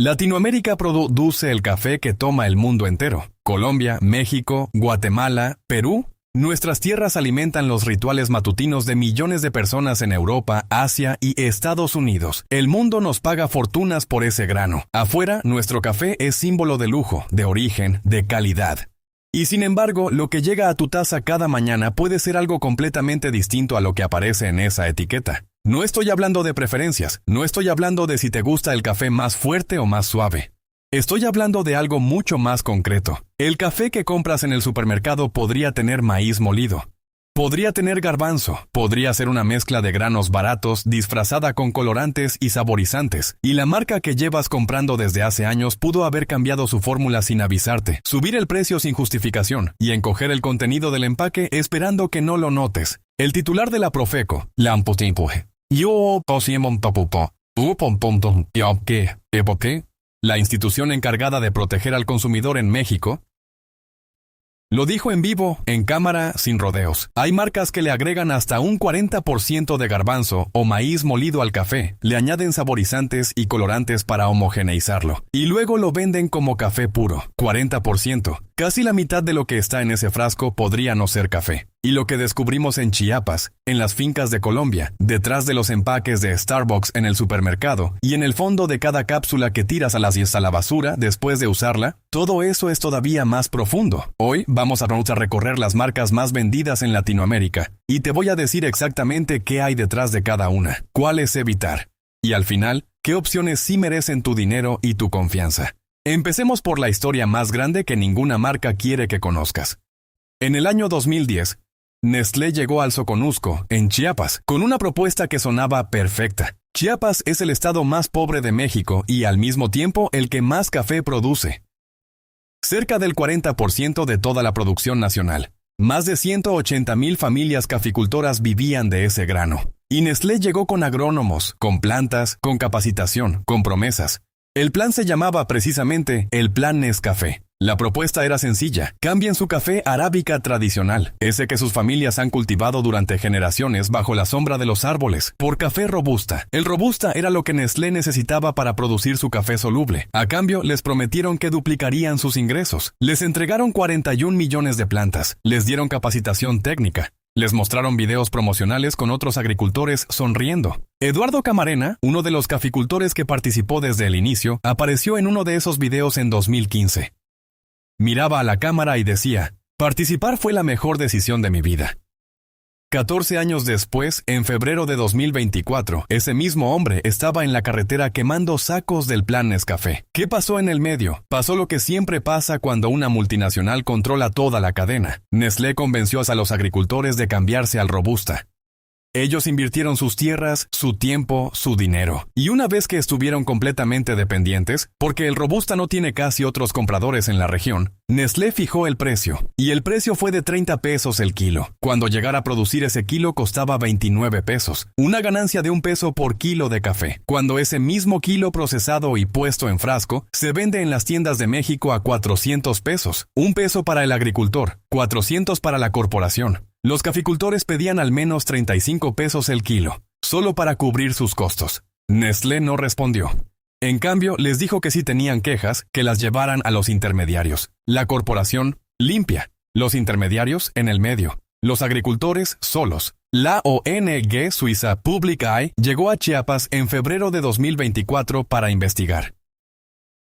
Latinoamérica produce el café que toma el mundo entero. Colombia, México, Guatemala, Perú. Nuestras tierras alimentan los rituales matutinos de millones de personas en Europa, Asia y Estados Unidos. El mundo nos paga fortunas por ese grano. Afuera, nuestro café es símbolo de lujo, de origen, de calidad. Y sin embargo, lo que llega a tu taza cada mañana puede ser algo completamente distinto a lo que aparece en esa etiqueta. No estoy hablando de preferencias, no estoy hablando de si te gusta el café más fuerte o más suave. Estoy hablando de algo mucho más concreto. El café que compras en el supermercado podría tener maíz molido. Podría tener garbanzo, podría ser una mezcla de granos baratos disfrazada con colorantes y saborizantes, y la marca que llevas comprando desde hace años pudo haber cambiado su fórmula sin avisarte, subir el precio sin justificación y encoger el contenido del empaque esperando que no lo notes. El titular de la Profeco, la institución encargada de proteger al consumidor en México, lo dijo en vivo, en cámara, sin rodeos. Hay marcas que le agregan hasta un 40% de garbanzo o maíz molido al café, le añaden saborizantes y colorantes para homogeneizarlo, y luego lo venden como café puro. 40%. Casi la mitad de lo que está en ese frasco podría no ser café. Y lo que descubrimos en Chiapas, en las fincas de Colombia, detrás de los empaques de Starbucks en el supermercado, y en el fondo de cada cápsula que tiras a la basura después de usarla, todo eso es todavía más profundo. Hoy vamos a recorrer las marcas más vendidas en Latinoamérica, y te voy a decir exactamente qué hay detrás de cada una, cuáles evitar, y al final, qué opciones sí merecen tu dinero y tu confianza. Empecemos por la historia más grande que ninguna marca quiere que conozcas. En el año 2010, Nestlé llegó al Soconusco, en Chiapas, con una propuesta que sonaba perfecta. Chiapas es el estado más pobre de México y al mismo tiempo el que más café produce. Cerca del 40% de toda la producción nacional. Más de 180,000 familias caficultoras vivían de ese grano. Y Nestlé llegó con agrónomos, con plantas, con capacitación, con promesas. El plan se llamaba precisamente el Plan Nescafé. La propuesta era sencilla: cambien su café arábica tradicional, ese que sus familias han cultivado durante generaciones bajo la sombra de los árboles, por café robusta. El robusta era lo que Nestlé necesitaba para producir su café soluble. A cambio, les prometieron que duplicarían sus ingresos. Les entregaron 41 millones de plantas, les dieron capacitación técnica. Les mostraron videos promocionales con otros agricultores sonriendo. Eduardo Camarena, uno de los caficultores que participó desde el inicio, apareció en uno de esos videos en 2015. Miraba a la cámara y decía: participar fue la mejor decisión de mi vida. 14 años después, en febrero de 2024, ese mismo hombre estaba en la carretera quemando sacos del Plan Nescafé. ¿Qué pasó en el medio? Pasó lo que siempre pasa cuando una multinacional controla toda la cadena. Nestlé convenció a los agricultores de cambiarse al robusta. Ellos invirtieron sus tierras, su tiempo, su dinero. Y una vez que estuvieron completamente dependientes, porque el robusta no tiene casi otros compradores en la región, Nestlé fijó el precio. Y el precio fue de 30 pesos el kilo. Cuando llegara a producir ese kilo costaba 29 pesos. Una ganancia de 1 peso por kilo de café. Cuando ese mismo kilo procesado y puesto en frasco, se vende en las tiendas de México a 400 pesos. 1 peso para el agricultor, 400 para la corporación. Los caficultores pedían al menos 35 pesos el kilo, solo para cubrir sus costos. Nestlé no respondió. En cambio, les dijo que si tenían quejas, que las llevaran a los intermediarios. La corporación, limpia. Los intermediarios, en el medio. Los agricultores, solos. La ONG suiza Public Eye llegó a Chiapas en febrero de 2024 para investigar.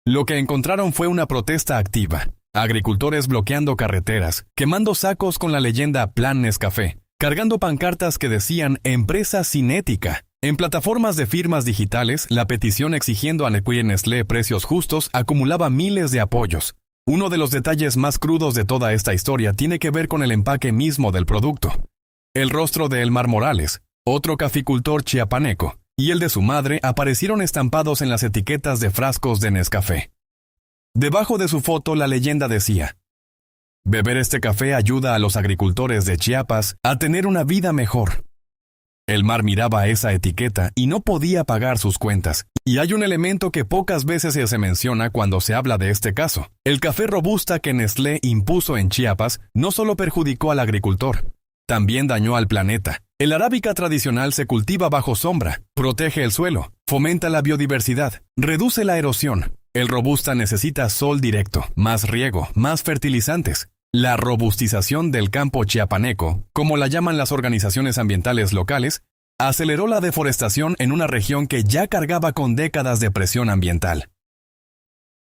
Lo que encontraron fue una protesta activa. Agricultores bloqueando carreteras, quemando sacos con la leyenda Plan Nescafé, cargando pancartas que decían «Empresa sin ética». En plataformas de firmas digitales, la petición exigiendo a Nestlé precios justos acumulaba miles de apoyos. Uno de los detalles más crudos de toda esta historia tiene que ver con el empaque mismo del producto. El rostro de Elmar Morales, otro caficultor chiapaneco, y el de su madre aparecieron estampados en las etiquetas de frascos de Nescafé. Debajo de su foto la leyenda decía: beber este café ayuda a los agricultores de Chiapas a tener una vida mejor. Elmar miraba esa etiqueta y no podía pagar sus cuentas. Y hay un elemento que pocas veces se menciona cuando se habla de este caso. El café robusta que Nestlé impuso en Chiapas no solo perjudicó al agricultor, también dañó al planeta. El arábica tradicional se cultiva bajo sombra, protege el suelo, fomenta la biodiversidad, reduce la erosión. El robusta necesita sol directo, más riego, más fertilizantes. La robustización del campo chiapaneco, como la llaman las organizaciones ambientales locales, aceleró la deforestación en una región que ya cargaba con décadas de presión ambiental.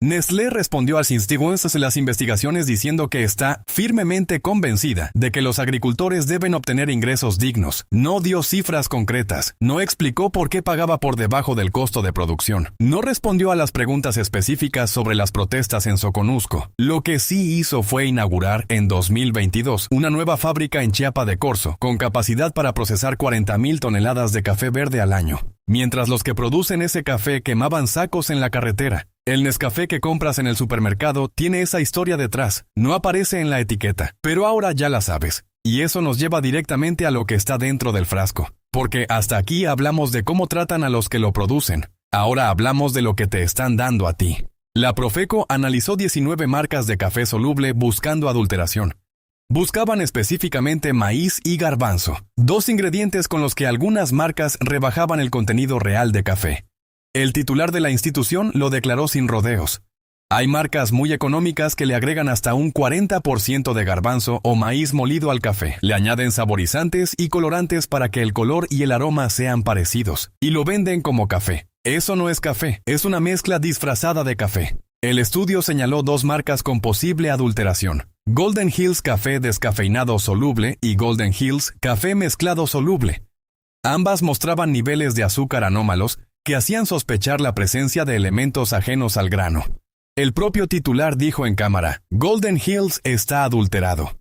Nestlé respondió al Científicos de las investigaciones diciendo que está firmemente convencida de que los agricultores deben obtener ingresos dignos. No dio cifras concretas, no explicó por qué pagaba por debajo del costo de producción. No respondió a las preguntas específicas sobre las protestas en Soconusco. Lo que sí hizo fue inaugurar en 2022 una nueva fábrica en Chiapa de Corzo, con capacidad para procesar 40,000 toneladas de café verde al año. Mientras los que producen ese café quemaban sacos en la carretera. El Nescafé que compras en el supermercado tiene esa historia detrás, no aparece en la etiqueta, pero ahora ya la sabes. Y eso nos lleva directamente a lo que está dentro del frasco, porque hasta aquí hablamos de cómo tratan a los que lo producen. Ahora hablamos de lo que te están dando a ti. La Profeco analizó 19 marcas de café soluble buscando adulteración. Buscaban específicamente maíz y garbanzo, dos ingredientes con los que algunas marcas rebajaban el contenido real de café. El titular de la institución lo declaró sin rodeos. Hay marcas muy económicas que le agregan hasta un 40% de garbanzo o maíz molido al café. Le añaden saborizantes y colorantes para que el color y el aroma sean parecidos, y lo venden como café. Eso no es café, es una mezcla disfrazada de café. El estudio señaló dos marcas con posible adulteración: Golden Hills Café descafeinado soluble y Golden Hills Café mezclado soluble. Ambas mostraban niveles de azúcar anómalos que hacían sospechar la presencia de elementos ajenos al grano. El propio titular dijo en cámara: Golden Hills está adulterado.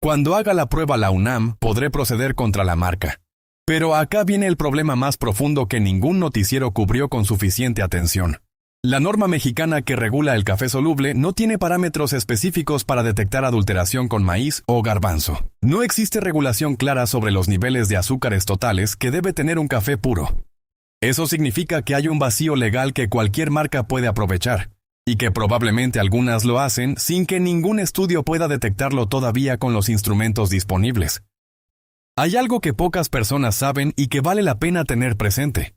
Cuando haga la prueba la UNAM, podré proceder contra la marca. Pero acá viene el problema más profundo que ningún noticiero cubrió con suficiente atención. La norma mexicana que regula el café soluble no tiene parámetros específicos para detectar adulteración con maíz o garbanzo. No existe regulación clara sobre los niveles de azúcares totales que debe tener un café puro. Eso significa que hay un vacío legal que cualquier marca puede aprovechar, y que probablemente algunas lo hacen sin que ningún estudio pueda detectarlo todavía con los instrumentos disponibles. Hay algo que pocas personas saben y que vale la pena tener presente.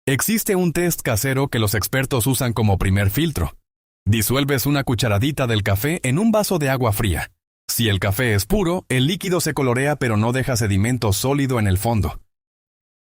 Existe un test casero que los expertos usan como primer filtro. Disuelves una cucharadita del café en un vaso de agua fría. Si el café es puro, el líquido se colorea pero no deja sedimento sólido en el fondo.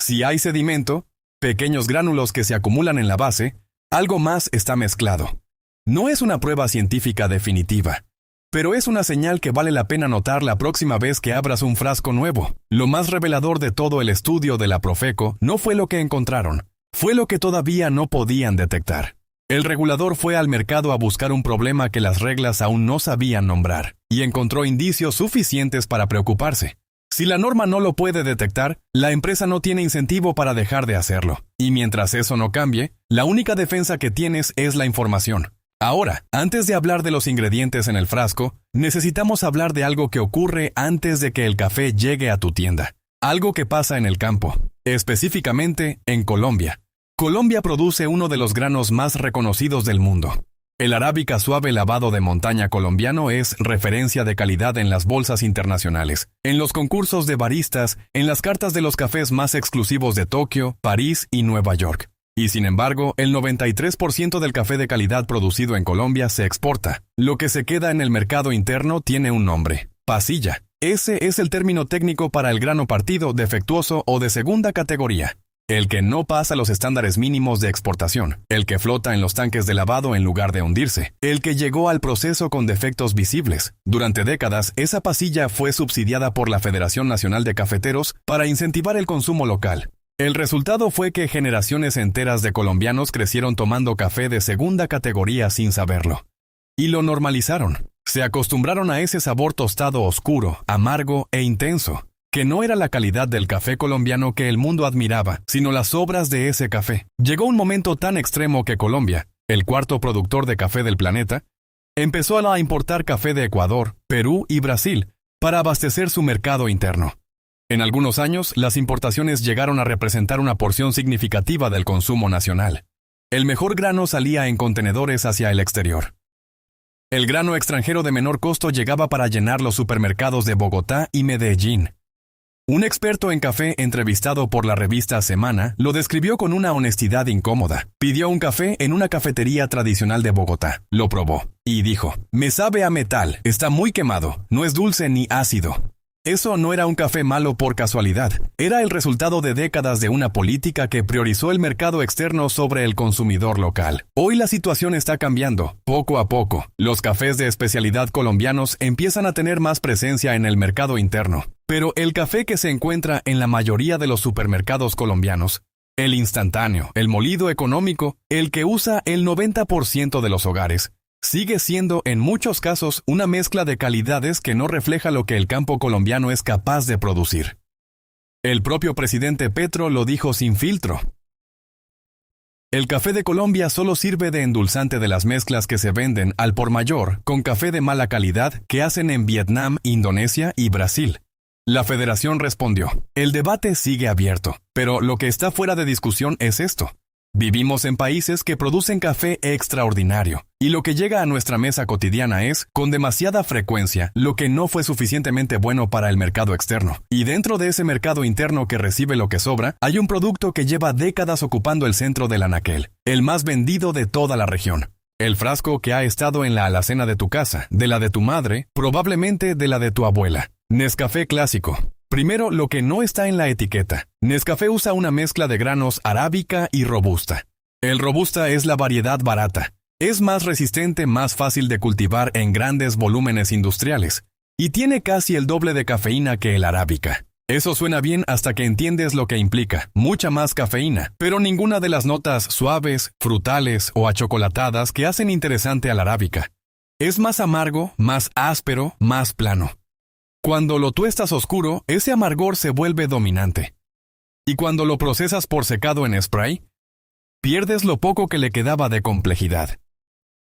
Si hay sedimento, pequeños gránulos que se acumulan en la base, algo más está mezclado. No es una prueba científica definitiva, pero es una señal que vale la pena notar la próxima vez que abras un frasco nuevo. Lo más revelador de todo el estudio de la Profeco no fue lo que encontraron, fue lo que todavía no podían detectar. El regulador fue al mercado a buscar un problema que las reglas aún no sabían nombrar, y encontró indicios suficientes para preocuparse. Si la norma no lo puede detectar, la empresa no tiene incentivo para dejar de hacerlo. Y mientras eso no cambie, la única defensa que tienes es la información. Ahora, antes de hablar de los ingredientes en el frasco, necesitamos hablar de algo que ocurre antes de que el café llegue a tu tienda. Algo que pasa en el campo, específicamente en Colombia. Colombia produce uno de los granos más reconocidos del mundo. El arábica suave lavado de montaña colombiano es referencia de calidad en las bolsas internacionales, en los concursos de baristas, en las cartas de los cafés más exclusivos de Tokio, París y Nueva York. Y sin embargo, el 93% del café de calidad producido en Colombia se exporta. Lo que se queda en el mercado interno tiene un nombre: pasilla. Ese es el término técnico para el grano partido, defectuoso o de segunda categoría. El que no pasa los estándares mínimos de exportación, el que flota en los tanques de lavado en lugar de hundirse, el que llegó al proceso con defectos visibles. Durante décadas, esa pasilla fue subsidiada por la Federación Nacional de Cafeteros para incentivar el consumo local. El resultado fue que generaciones enteras de colombianos crecieron tomando café de segunda categoría sin saberlo. Y lo normalizaron. Se acostumbraron a ese sabor tostado oscuro, amargo e intenso, que no era la calidad del café colombiano que el mundo admiraba, sino las sobras de ese café. Llegó un momento tan extremo que Colombia, el cuarto productor de café del planeta, empezó a importar café de Ecuador, Perú y Brasil para abastecer su mercado interno. En algunos años, las importaciones llegaron a representar una porción significativa del consumo nacional. El mejor grano salía en contenedores hacia el exterior. El grano extranjero de menor costo llegaba para llenar los supermercados de Bogotá y Medellín. Un experto en café entrevistado por la revista Semana lo describió con una honestidad incómoda. Pidió un café en una cafetería tradicional de Bogotá. Lo probó y dijo: «Me sabe a metal, está muy quemado, no es dulce ni ácido». Eso no era un café malo por casualidad. Era el resultado de décadas de una política que priorizó el mercado externo sobre el consumidor local. Hoy la situación está cambiando, poco a poco. Los cafés de especialidad colombianos empiezan a tener más presencia en el mercado interno. Pero el café que se encuentra en la mayoría de los supermercados colombianos, el instantáneo, el molido económico, el que usa el 90% de los hogares, sigue siendo en muchos casos una mezcla de calidades que no refleja lo que el campo colombiano es capaz de producir. El propio presidente Petro lo dijo sin filtro. El café de Colombia solo sirve de endulzante de las mezclas que se venden al por mayor con café de mala calidad que hacen en Vietnam, Indonesia y Brasil. La Federación respondió: el debate sigue abierto, pero lo que está fuera de discusión es esto. Vivimos en países que producen café extraordinario, y lo que llega a nuestra mesa cotidiana es, con demasiada frecuencia, lo que no fue suficientemente bueno para el mercado externo. Y dentro de ese mercado interno que recibe lo que sobra, hay un producto que lleva décadas ocupando el centro del anaquel, el más vendido de toda la región. El frasco que ha estado en la alacena de tu casa, de la de tu madre, probablemente de la de tu abuela. Nescafé clásico. Primero, lo que no está en la etiqueta. Nescafé usa una mezcla de granos arábica y robusta. El robusta es la variedad barata. Es más resistente, más fácil de cultivar en grandes volúmenes industriales. Y tiene casi el doble de cafeína que el arábica. Eso suena bien hasta que entiendes lo que implica. Mucha más cafeína, pero ninguna de las notas suaves, frutales o achocolatadas que hacen interesante al arábica. Es más amargo, más áspero, más plano. Cuando lo tuestas oscuro, ese amargor se vuelve dominante. Y cuando lo procesas por secado en spray, pierdes lo poco que le quedaba de complejidad.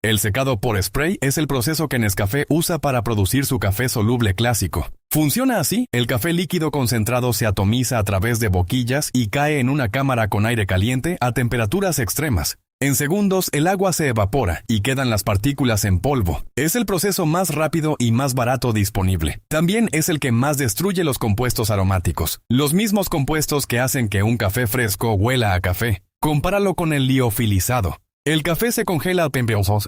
El secado por spray es el proceso que Nescafé usa para producir su café soluble clásico. Funciona así: el café líquido concentrado se atomiza a través de boquillas y cae en una cámara con aire caliente a temperaturas extremas. En segundos, el agua se evapora y quedan las partículas en polvo. Es el proceso más rápido y más barato disponible. También es el que más destruye los compuestos aromáticos, los mismos compuestos que hacen que un café fresco huela a café. Compáralo con el liofilizado. El café se congela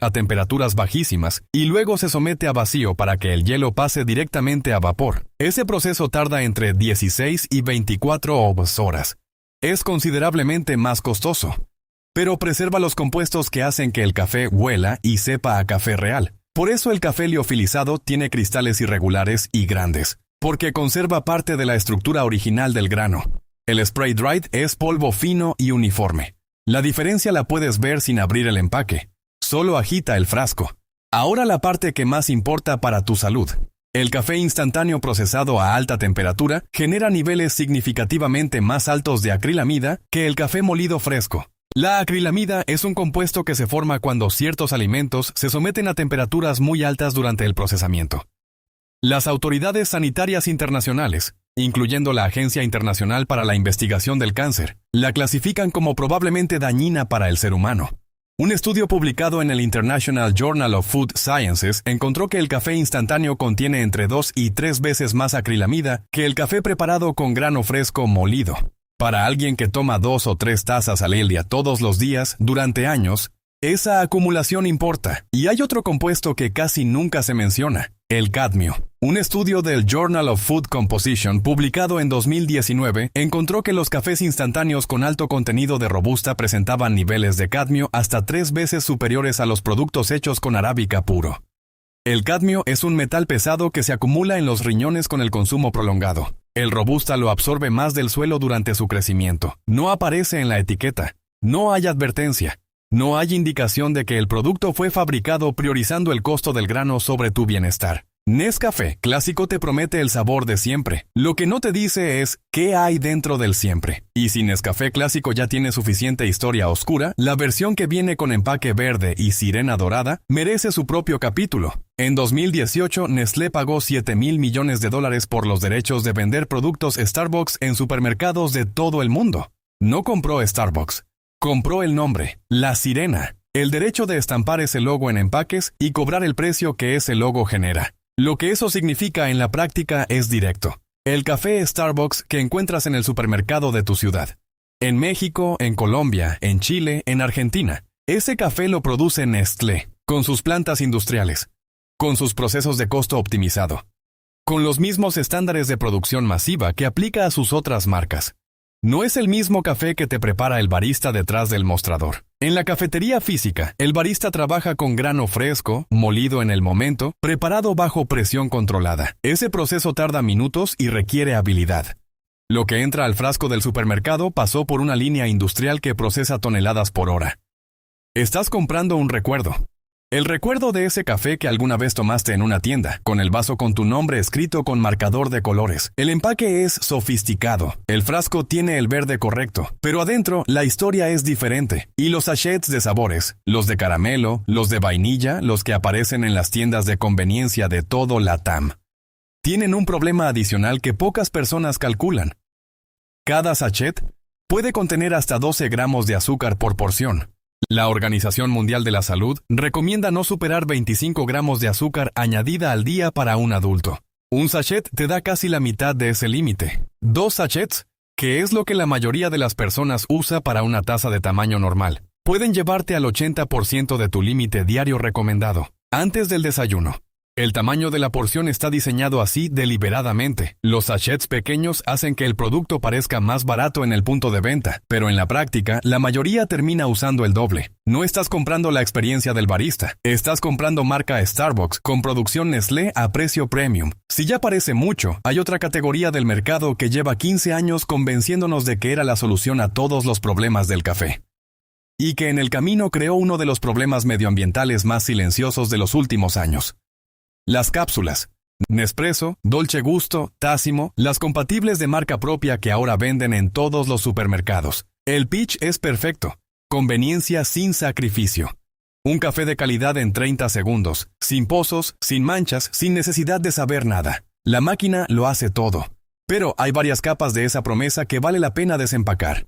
a temperaturas bajísimas y luego se somete a vacío para que el hielo pase directamente a vapor. Ese proceso tarda entre 16 y 24 horas. Es considerablemente más costoso, pero preserva los compuestos que hacen que el café huela y sepa a café real. Por eso el café liofilizado tiene cristales irregulares y grandes, porque conserva parte de la estructura original del grano. El spray dried es polvo fino y uniforme. La diferencia la puedes ver sin abrir el empaque. Solo agita el frasco. Ahora la parte que más importa para tu salud. El café instantáneo procesado a alta temperatura genera niveles significativamente más altos de acrilamida que el café molido fresco. La acrilamida es un compuesto que se forma cuando ciertos alimentos se someten a temperaturas muy altas durante el procesamiento. Las autoridades sanitarias internacionales, incluyendo la Agencia Internacional para la Investigación del Cáncer, la clasifican como probablemente dañina para el ser humano. Un estudio publicado en el International Journal of Food Sciences encontró que el café instantáneo contiene entre 2 y 3 veces más acrilamida que el café preparado con grano fresco molido. Para alguien que toma 2 o 3 tazas al día todos los días durante años, esa acumulación importa. Y hay otro compuesto que casi nunca se menciona: el cadmio. Un estudio del Journal of Food Composition publicado en 2019 encontró que los cafés instantáneos con alto contenido de robusta presentaban niveles de cadmio hasta 3 veces superiores a los productos hechos con arábica puro. El cadmio es un metal pesado que se acumula en los riñones con el consumo prolongado. El robusta lo absorbe más del suelo durante su crecimiento. No aparece en la etiqueta. No hay advertencia. No hay indicación de que el producto fue fabricado priorizando el costo del grano sobre tu bienestar. Nescafé clásico te promete el sabor de siempre. Lo que no te dice es qué hay dentro del siempre. Y si Nescafé clásico ya tiene suficiente historia oscura, la versión que viene con empaque verde y sirena dorada merece su propio capítulo. En 2018, Nestlé pagó $7,000 millones por los derechos de vender productos Starbucks en supermercados de todo el mundo. No compró Starbucks. Compró el nombre, La Sirena, el derecho de estampar ese logo en empaques y cobrar el precio que ese logo genera. Lo que eso significa en la práctica es directo. El café Starbucks que encuentras en el supermercado de tu ciudad. En México, en Colombia, en Chile, en Argentina. Ese café lo produce Nestlé, con sus plantas industriales, con sus procesos de costo optimizado, con los mismos estándares de producción masiva que aplica a sus otras marcas. No es el mismo café que te prepara el barista detrás del mostrador. En la cafetería física, el barista trabaja con grano fresco, molido en el momento, preparado bajo presión controlada. Ese proceso tarda minutos y requiere habilidad. Lo que entra al frasco del supermercado pasó por una línea industrial que procesa toneladas por hora. Estás comprando un recuerdo. El recuerdo de ese café que alguna vez tomaste en una tienda, con el vaso con tu nombre escrito con marcador de colores. El empaque es sofisticado, el frasco tiene el verde correcto, pero adentro la historia es diferente. Y los sachets de sabores, los de caramelo, los de vainilla, los que aparecen en las tiendas de conveniencia de todo LATAM, tienen un problema adicional que pocas personas calculan. Cada sachet puede contener hasta 12 gramos de azúcar por porción. La Organización Mundial de la Salud recomienda no superar 25 gramos de azúcar añadida al día para un adulto. Un sachet te da casi la mitad de ese límite. 2 sachets, que es lo que la mayoría de las personas usa para una taza de tamaño normal, pueden llevarte al 80% de tu límite diario recomendado, antes del desayuno. El tamaño de la porción está diseñado así deliberadamente. Los sachets pequeños hacen que el producto parezca más barato en el punto de venta, pero en la práctica, la mayoría termina usando el doble. No estás comprando la experiencia del barista, estás comprando marca Starbucks con producción Nestlé a precio premium. Si ya parece mucho, hay otra categoría del mercado que lleva 15 años convenciéndonos de que era la solución a todos los problemas del café. Y que en el camino creó uno de los problemas medioambientales más silenciosos de los últimos años. Las cápsulas. Nespresso, Dolce Gusto, Tassimo, las compatibles de marca propia que ahora venden en todos los supermercados. El pitch es perfecto. Conveniencia sin sacrificio. Un café de calidad en 30 segundos, sin pozos, sin manchas, sin necesidad de saber nada. La máquina lo hace todo. Pero hay varias capas de esa promesa que vale la pena desempacar.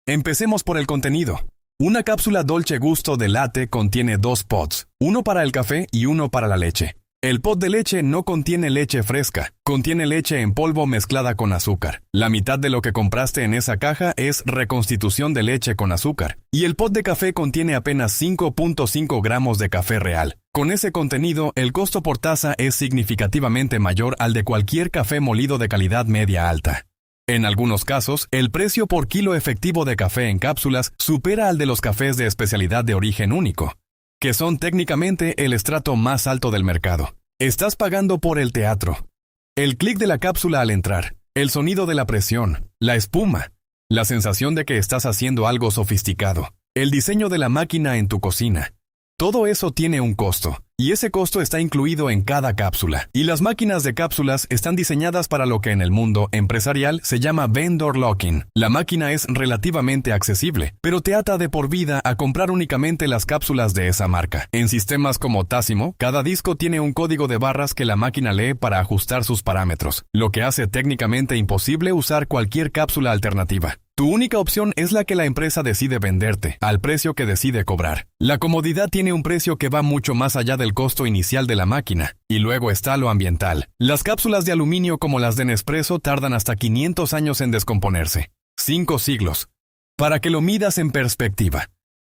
Empecemos por el contenido. Una cápsula Dolce Gusto de latte contiene 2 pods, uno para el café y uno para la leche. El pot de leche no contiene leche fresca, contiene leche en polvo mezclada con azúcar. La mitad de lo que compraste en esa caja es reconstitución de leche con azúcar. Y el pot de café contiene apenas 5.5 gramos de café real. Con ese contenido, el costo por taza es significativamente mayor al de cualquier café molido de calidad media alta. En algunos casos, el precio por kilo efectivo de café en cápsulas supera al de los cafés de especialidad de origen único, que son técnicamente el estrato más alto del mercado. Estás pagando por el teatro. El clic de la cápsula al entrar, el sonido de la presión, la espuma, la sensación de que estás haciendo algo sofisticado, el diseño de la máquina en tu cocina. Todo eso tiene un costo, y ese costo está incluido en cada cápsula. Y las máquinas de cápsulas están diseñadas para lo que en el mundo empresarial se llama vendor locking. La máquina es relativamente accesible, pero te ata de por vida a comprar únicamente las cápsulas de esa marca. En sistemas como Tassimo, cada disco tiene un código de barras que la máquina lee para ajustar sus parámetros, lo que hace técnicamente imposible usar cualquier cápsula alternativa. Tu única opción es la que la empresa decide venderte, al precio que decide cobrar. La comodidad tiene un precio que va mucho más allá del costo inicial de la máquina. Y luego está lo ambiental. Las cápsulas de aluminio como las de Nespresso tardan hasta 500 años en descomponerse. 5 siglos. Para que lo midas en perspectiva.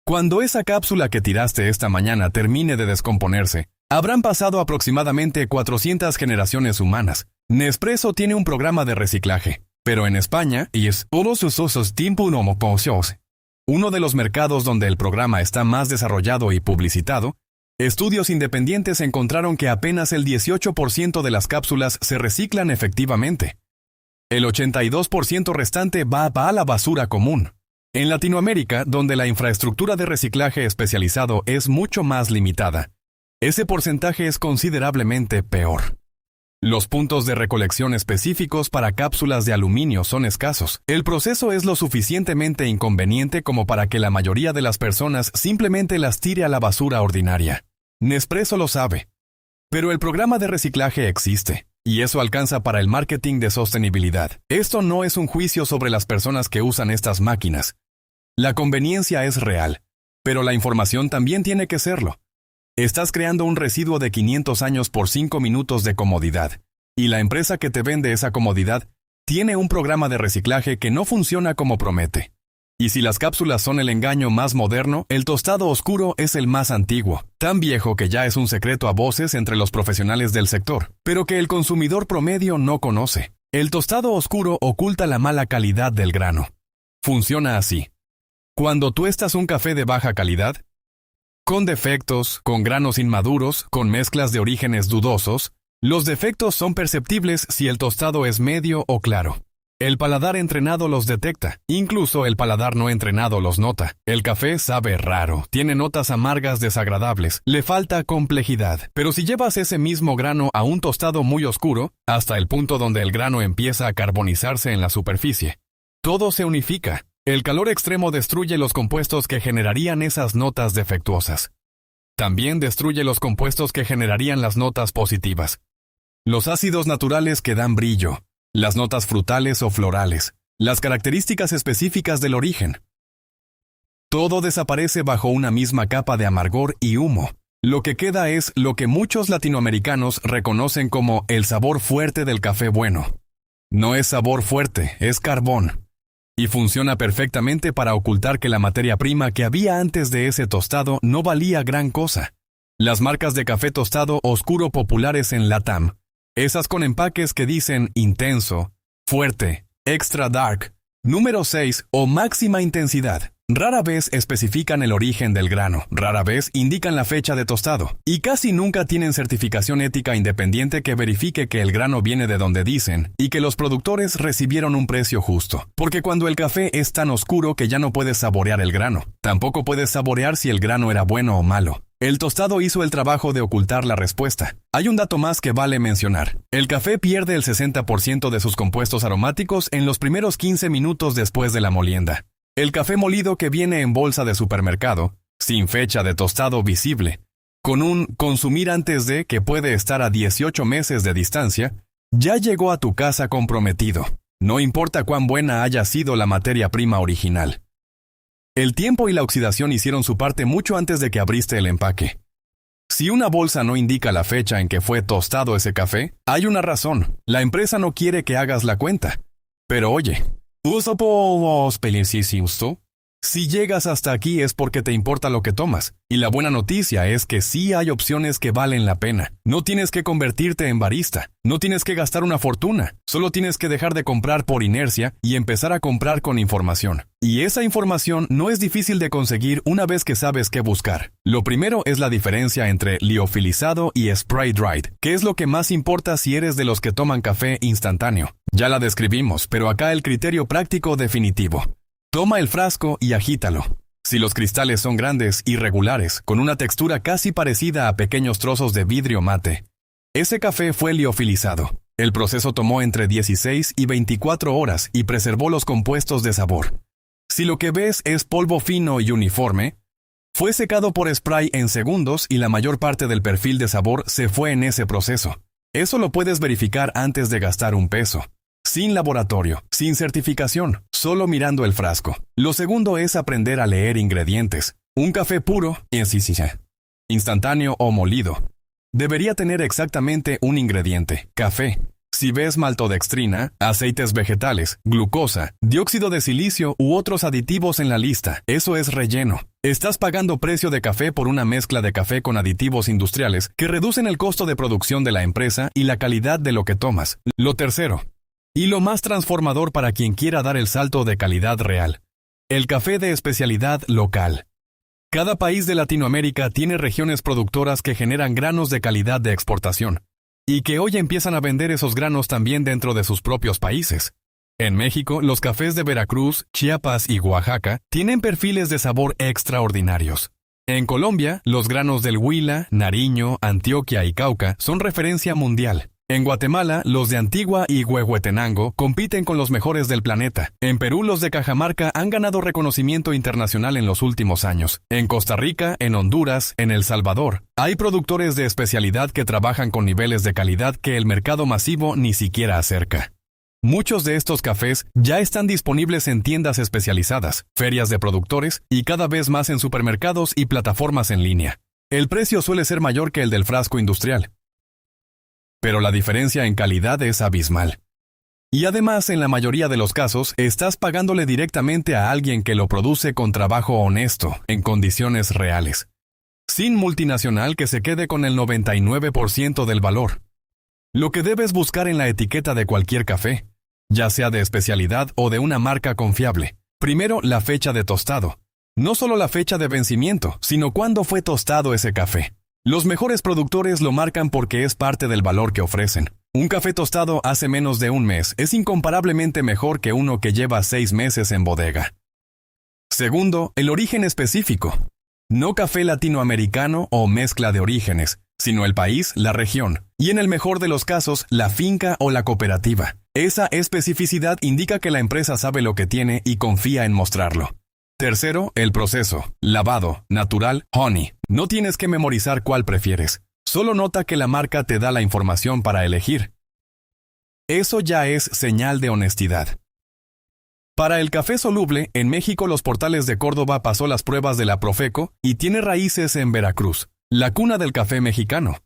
Cuando esa cápsula que tiraste esta mañana termine de descomponerse, habrán pasado aproximadamente 400 generaciones humanas. Nespresso tiene un programa de reciclaje. Pero en España, y es todos esos tiempos no posibles, uno de los mercados donde el programa está más desarrollado y publicitado, estudios independientes encontraron que apenas el 18% de las cápsulas se reciclan efectivamente. El 82% restante va a la basura común. En Latinoamérica, donde la infraestructura de reciclaje especializado es mucho más limitada, ese porcentaje es considerablemente peor. Los puntos de recolección específicos para cápsulas de aluminio son escasos. El proceso es lo suficientemente inconveniente como para que la mayoría de las personas simplemente las tire a la basura ordinaria. Nespresso lo sabe. Pero el programa de reciclaje existe, y eso alcanza para el marketing de sostenibilidad. Esto no es un juicio sobre las personas que usan estas máquinas. La conveniencia es real, pero la información también tiene que serlo. Estás creando un residuo de 500 años por 5 minutos de comodidad. Y la empresa que te vende esa comodidad tiene un programa de reciclaje que no funciona como promete. Y si las cápsulas son el engaño más moderno, el tostado oscuro es el más antiguo, tan viejo que ya es un secreto a voces entre los profesionales del sector, pero que el consumidor promedio no conoce. El tostado oscuro oculta la mala calidad del grano. Funciona así. Cuando tuestas un café de baja calidad, con defectos, con granos inmaduros, con mezclas de orígenes dudosos, los defectos son perceptibles si el tostado es medio o claro. El paladar entrenado los detecta, incluso el paladar no entrenado los nota. El café sabe raro, tiene notas amargas desagradables, le falta complejidad. Pero si llevas ese mismo grano a un tostado muy oscuro, hasta el punto donde el grano empieza a carbonizarse en la superficie, todo se unifica. El calor extremo destruye los compuestos que generarían esas notas defectuosas. También destruye los compuestos que generarían las notas positivas. Los ácidos naturales que dan brillo, las notas frutales o florales, las características específicas del origen. Todo desaparece bajo una misma capa de amargor y humo. Lo que queda es lo que muchos latinoamericanos reconocen como el sabor fuerte del café bueno. No es sabor fuerte, es carbón. Y funciona perfectamente para ocultar que la materia prima que había antes de ese tostado no valía gran cosa. Las marcas de café tostado oscuro populares en LATAM, esas con empaques que dicen intenso, fuerte, extra dark, número 6 o máxima intensidad, rara vez especifican el origen del grano, rara vez indican la fecha de tostado, y casi nunca tienen certificación ética independiente que verifique que el grano viene de donde dicen y que los productores recibieron un precio justo. Porque cuando el café es tan oscuro que ya no puedes saborear el grano, tampoco puedes saborear si el grano era bueno o malo. El tostado hizo el trabajo de ocultar la respuesta. Hay un dato más que vale mencionar. El café pierde el 60% de sus compuestos aromáticos en los primeros 15 minutos después de la molienda. El café molido que viene en bolsa de supermercado, sin fecha de tostado visible, con un consumir antes de que puede estar a 18 meses de distancia, ya llegó a tu casa comprometido. No importa cuán buena haya sido la materia prima original. El tiempo y la oxidación hicieron su parte mucho antes de que abriste el empaque. Si una bolsa no indica la fecha en que fue tostado ese café, hay una razón. La empresa no quiere que hagas la cuenta. Pero oye, si llegas hasta aquí es porque te importa lo que tomas. Y la buena noticia es que sí hay opciones que valen la pena. No tienes que convertirte en barista. No tienes que gastar una fortuna. Solo tienes que dejar de comprar por inercia y empezar a comprar con información. Y esa información no es difícil de conseguir una vez que sabes qué buscar. Lo primero es la diferencia entre liofilizado y spray dried, que es lo que más importa si eres de los que toman café instantáneo. Ya la describimos, pero acá el criterio práctico definitivo. Toma el frasco y agítalo. Si los cristales son grandes, irregulares, con una textura casi parecida a pequeños trozos de vidrio mate, ese café fue liofilizado. El proceso tomó entre 16 y 24 horas y preservó los compuestos de sabor. Si lo que ves es polvo fino y uniforme, fue secado por spray en segundos y la mayor parte del perfil de sabor se fue en ese proceso. Eso lo puedes verificar antes de gastar un peso. Sin laboratorio, sin certificación, solo mirando el frasco. Lo segundo es aprender a leer ingredientes. Un café puro, instantáneo o molido, debería tener exactamente un ingrediente, café. Si ves maltodextrina, aceites vegetales, glucosa, dióxido de silicio u otros aditivos en la lista, eso es relleno. Estás pagando precio de café por una mezcla de café con aditivos industriales que reducen el costo de producción de la empresa y la calidad de lo que tomas. Lo tercero, y lo más transformador para quien quiera dar el salto de calidad real, el café de especialidad local. Cada país de Latinoamérica tiene regiones productoras que generan granos de calidad de exportación, y que hoy empiezan a vender esos granos también dentro de sus propios países. En México, los cafés de Veracruz, Chiapas y Oaxaca tienen perfiles de sabor extraordinarios. En Colombia, los granos del Huila, Nariño, Antioquia y Cauca son referencia mundial. En Guatemala, los de Antigua y Huehuetenango compiten con los mejores del planeta. En Perú, los de Cajamarca han ganado reconocimiento internacional en los últimos años. En Costa Rica, en Honduras, en El Salvador, hay productores de especialidad que trabajan con niveles de calidad que el mercado masivo ni siquiera acerca. Muchos de estos cafés ya están disponibles en tiendas especializadas, ferias de productores y cada vez más en supermercados y plataformas en línea. El precio suele ser mayor que el del frasco industrial. pero la diferencia en calidad es abismal. Y además, en la mayoría de los casos, estás pagándole directamente a alguien que lo produce con trabajo honesto, en condiciones reales. Sin multinacional que se quede con el 99% del valor. Lo que debes buscar en la etiqueta de cualquier café, ya sea de especialidad o de una marca confiable. Primero, la fecha de tostado. No solo la fecha de vencimiento, sino cuándo fue tostado ese café. Los mejores productores lo marcan porque es parte del valor que ofrecen. Un café tostado hace menos de un mes es incomparablemente mejor que uno que lleva 6 meses en bodega. Segundo, el origen específico. No café latinoamericano o mezcla de orígenes, sino el país, la región, y en el mejor de los casos, la finca o la cooperativa. Esa especificidad indica que la empresa sabe lo que tiene y confía en mostrarlo. Tercero, el proceso. Lavado, natural, honey. No tienes que memorizar cuál prefieres. Solo nota que la marca te da la información para elegir. Eso ya es señal de honestidad. Para el café soluble, en México los Portales de Córdoba pasó las pruebas de la Profeco y tiene raíces en Veracruz, la cuna del café mexicano.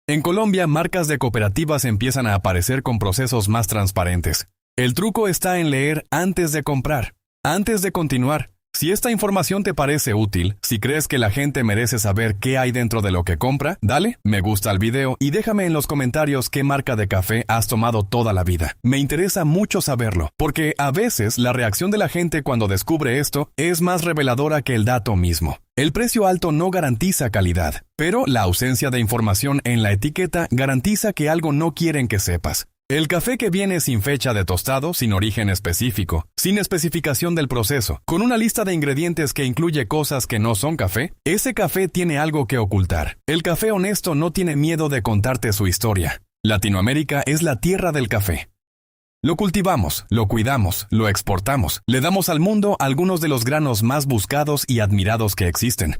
En Colombia, marcas de cooperativas empiezan a aparecer con procesos más transparentes. El truco está en leer antes de comprar, antes de continuar. Si esta información te parece útil, si crees que la gente merece saber qué hay dentro de lo que compra, dale me gusta al video y déjame en los comentarios qué marca de café has tomado toda la vida. Me interesa mucho saberlo, porque a veces la reacción de la gente cuando descubre esto es más reveladora que el dato mismo. El precio alto no garantiza calidad, pero la ausencia de información en la etiqueta garantiza que algo no quieren que sepas. El café que viene sin fecha de tostado, sin origen específico, sin especificación del proceso, con una lista de ingredientes que incluye cosas que no son café, ese café tiene algo que ocultar. El café honesto no tiene miedo de contarte su historia. Latinoamérica es la tierra del café. Lo cultivamos, lo cuidamos, lo exportamos, le damos al mundo algunos de los granos más buscados y admirados que existen.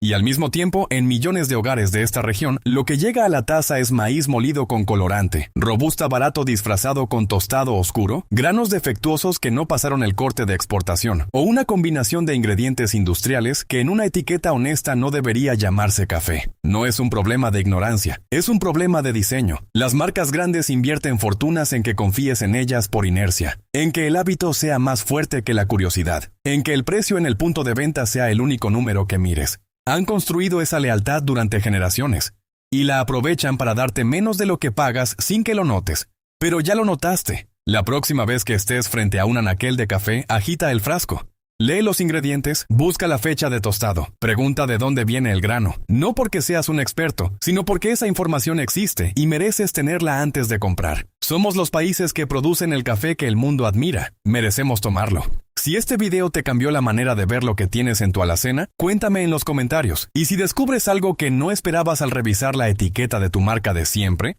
Y al mismo tiempo, en millones de hogares de esta región, lo que llega a la taza es maíz molido con colorante, robusta barato disfrazado con tostado oscuro, granos defectuosos que no pasaron el corte de exportación, o una combinación de ingredientes industriales que en una etiqueta honesta no debería llamarse café. No es un problema de ignorancia, es un problema de diseño. Las marcas grandes invierten fortunas en que confíes en ellas por inercia, en que el hábito sea más fuerte que la curiosidad, en que el precio en el punto de venta sea el único número que mires. Han construido esa lealtad durante generaciones, y la aprovechan para darte menos de lo que pagas sin que lo notes. Pero ya lo notaste. La próxima vez que estés frente a un anaquel de café, agita el frasco. Lee los ingredientes, busca la fecha de tostado, pregunta de dónde viene el grano. No porque seas un experto, sino porque esa información existe y mereces tenerla antes de comprar. Somos los países que producen el café que el mundo admira. Merecemos tomarlo. Si este video te cambió la manera de ver lo que tienes en tu alacena, cuéntame en los comentarios. Y si descubres algo que no esperabas al revisar la etiqueta de tu marca de siempre,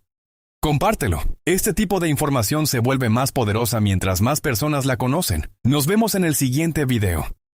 compártelo. Este tipo de información se vuelve más poderosa mientras más personas la conocen. Nos vemos en el siguiente video.